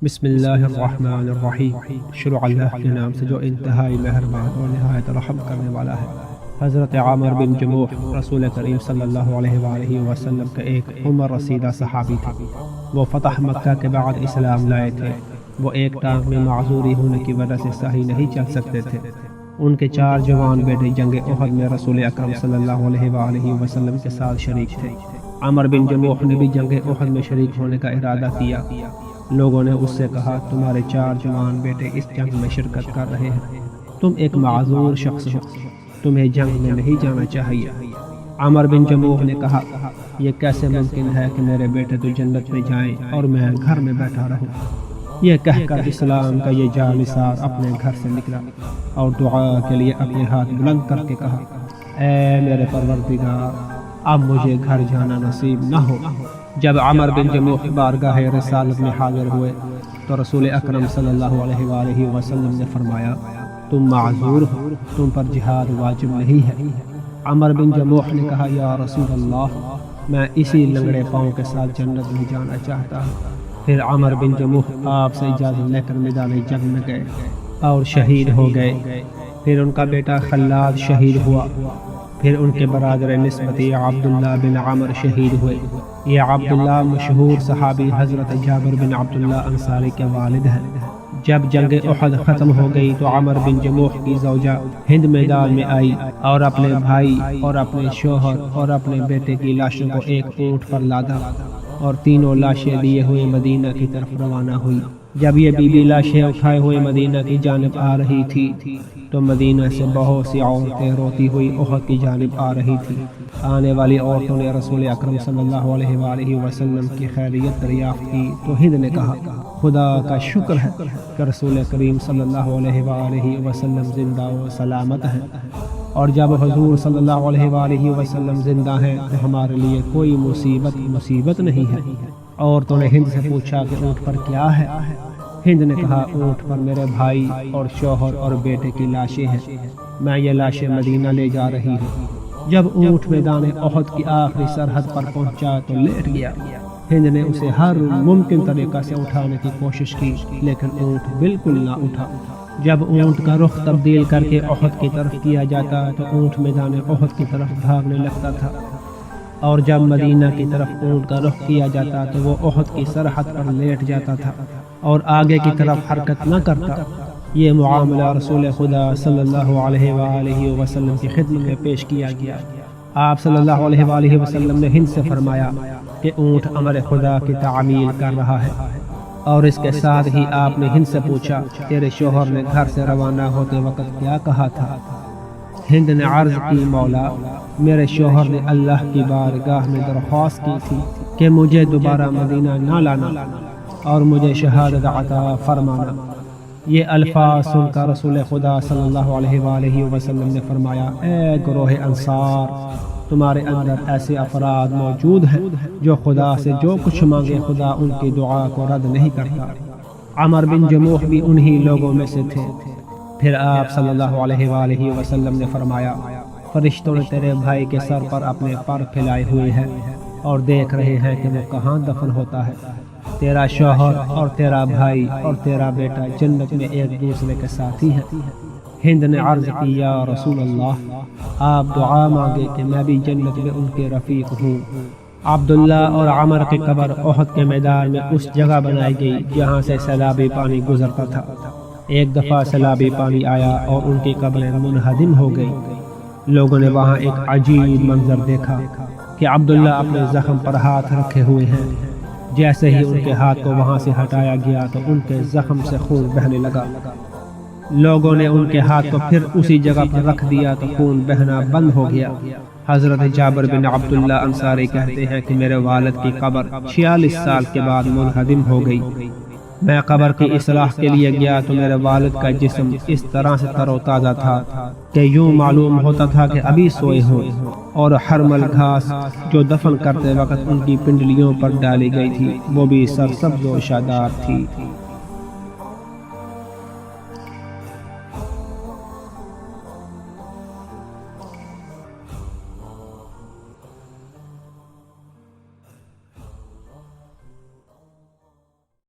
بسم اللہ الرحمن الرحیم۔ شروع اللہ کے نام سے جو انتہائی مہربان اور نہایت رحم کرنے والا ہے۔ حضرت عامر بن جموح رسول کریم صلی اللہ علیہ وآلہ وسلم کے ایک عمر رسیدہ صحابی تھے۔ وہ فتح مکہ کے بعد اسلام لائے تھے۔ وہ ایک ٹانگ میں معذوری ہونے کی وجہ سے صحیح نہیں چل سکتے تھے۔ ان کے 4 جوان بیٹے جنگ احد میں رسول اکرم صلی اللہ علیہ وآلہ وسلم کے ساتھ شریک تھے۔ عامر بن جموح نے بھی جنگ احد میں شریک ہونے کا ارادہ کیا۔ لوگوں نے اس سے کہا، تمہارے 4 جوان بیٹے اس جنگ میں شرکت کر رہے ہیں، تم ایک معذور شخص ہو، تمہیں جنگ میں نہیں جانا چاہیے۔ عامر بن جموح نے کہا، یہ کیسے ممکن ہے کہ میرے بیٹے تو جنت میں جائیں اور میں گھر میں بیٹھا رہوں؟ یہ کہہ کر اسلام کا یہ جانثار اپنے گھر سے نکلا اور دعا کے لیے اپنے ہاتھ بلند کر کے کہا، اے میرے پروردگار، اب مجھے گھر جانا نصیب نہ ہو۔ جب عامر بن جموح بارگاہ رسالت میں حاضر ہوئے تو رسول اکرم صلی اللہ علیہ وآلہ وسلم نے فرمایا، تم معذور ہو، تم پر جہاد واجب نہیں ہے۔ عامر بن جموح نے کہا، یا رسول اللہ، میں اسی لنگڑے پاؤں کے ساتھ جنت میں جانا چاہتا ہوں۔ پھر عامر بن جموح آپ سے اجازت لے کر میدان جنگ میں گئے اور شہید ہو گئے۔ پھر ان کا بیٹا خلاد شہید ہوا۔ پھر ان کے برادر نسبتی عبداللہ بن عامر شہید ہوئے۔ یہ عبداللہ مشہور صحابی حضرت جابر بن عبداللہ انصاری کے والد ہیں۔ جب جنگ احد ختم ہو گئی تو عامر بن جموح کی زوجہ ہند میدان میں آئی اور اپنے بھائی اور اپنے شوہر اور اپنے بیٹے کی لاشوں کو ایک اونٹ پر لادا اور تینوں لاشیں لیے ہوئے مدینہ کی طرف روانہ ہوئی۔ جب یہ بیوی لاشیں اٹھائے ہوئے مدینہ کی جانب آ رہی تھی تو مدینہ سے بہت سی عورتیں روتی ہوئی احد کی جانب آ رہی تھی۔ آنے والی عورتوں نے رسول اکرم صلی اللہ علیہ وآلہ وسلم کی خیریت دریافت کی تو ہند نے کہا، خدا کا شکر ہے کہ رسول کریم صلی اللہ علیہ وآلہ وسلم زندہ و سلامت ہیں، اور جب حضور صلی اللہ علیہ وآلہ وسلم زندہ ہیں تو ہمارے لیے کوئی مصیبت نہیں ہے۔ عورتوں نے ہند سے پوچھا کہ اونٹ پر کیا ہے؟ ہند نے کہا، اونٹ پر میرے بھائی اور شوہر اور بیٹے کی لاشیں ہیں، میں یہ لاشیں مدینہ لے جا رہی ہوں۔ جب اونٹ میدان احد کی آخری سرحد پر پہنچا تو لیٹ گیا۔ ہند نے اسے ہر ممکن طریقہ سے اٹھانے کی کوشش کی لیکن اونٹ بالکل نہ اٹھا۔ جب اونٹ کا رخ تبدیل کر کے احد کی طرف کیا جاتا تو اونٹ میدان احد کی طرف بھاگنے لگتا تھا، اور جب مدینہ کی طرف اونٹ کا رخ کیا جاتا تو وہ احد کی سرحد پر لیٹ جاتا تھا اور آگے کی طرف حرکت نہ کرتا۔ یہ معاملہ رسول خدا صلی اللہ علیہ وآلہ وسلم کی خدمت میں پیش کیا گیا۔ آپ صلی اللہ علیہ وآلہ وسلم نے ہند سے فرمایا کہ اونٹ امر خدا کی تعمیل کر رہا ہے، اور اس کے ساتھ ہی آپ نے ہند سے پوچھا، تیرے شوہر نے گھر سے روانہ ہوتے وقت کیا کہا تھا؟ ہند نے عرض کی، مولا، میرے شوہر نے اللہ کی بارگاہ میں درخواست کی تھی کہ مجھے دوبارہ مدینہ نہ لانا اور مجھے شہادت عطا فرمانا۔ یہ الفاظ سن کر رسول خدا صلی اللہ علیہ وآلہ وسلم نے فرمایا، اے گروہ انصار، تمہارے اندر ایسے افراد موجود ہیں جو خدا سے جو کچھ مانگے خدا ان کی دعا کو رد نہیں کرتا۔ عامر بن جموح بھی انہی لوگوں میں سے تھے۔ پھر آپ صلی اللہ علیہ وآلہ وسلم نے فرمایا، فرشتوں نے تیرے بھائی کے سر پر اپنے پر پھیلائے ہوئے ہیں اور دیکھ رہے ہیں کہ وہ کہاں دفن ہوتا ہے۔ تیرا شوہر اور تیرا بھائی اور تیرا بیٹا جنت میں ایک دوسرے کے ساتھی ہیں۔ ہند نے عرض کی، یا رسول اللہ، آپ دعا مانگے کہ میں بھی جنت میں ان کے رفیق ہوں۔ عبداللہ اور عامر کی قبر احد کے میدان میں اس جگہ بنائی گئی جہاں سے سیلابی پانی گزرتا تھا۔ ایک دفعہ سیلابی پانی آیا اور ان کی قبریں منہدم ہو گئی۔ لوگوں نے وہاں ایک عجیب منظر دیکھا کہ عبداللہ اپنے زخم پر ہاتھ رکھے ہوئے ہیں۔ جیسے ہی ان کے ہاتھ کو وہاں سے ہٹایا گیا تو ان کے زخم سے خون بہنے لگا۔ لوگوں نے ان کے ہاتھ کو پھر اسی جگہ پر رکھ دیا تو خون بہنا بند ہو گیا۔ حضرت جابر بن عبداللہ انصاری کہتے ہیں کہ میرے والد کی قبر 46 سال کے بعد منہدم ہو گئی۔ میں قبر کی اصلاح کے لیے گیا تو میرے والد کا جسم اس طرح سے تر و تازہ تھا کہ یوں معلوم ہوتا تھا کہ ابھی سوئے ہوں، اور ہرمل گھاس جو دفن کرتے وقت ان کی پنڈلیوں پر ڈالی گئی تھی وہ بھی سرسبز و شاداب تھی۔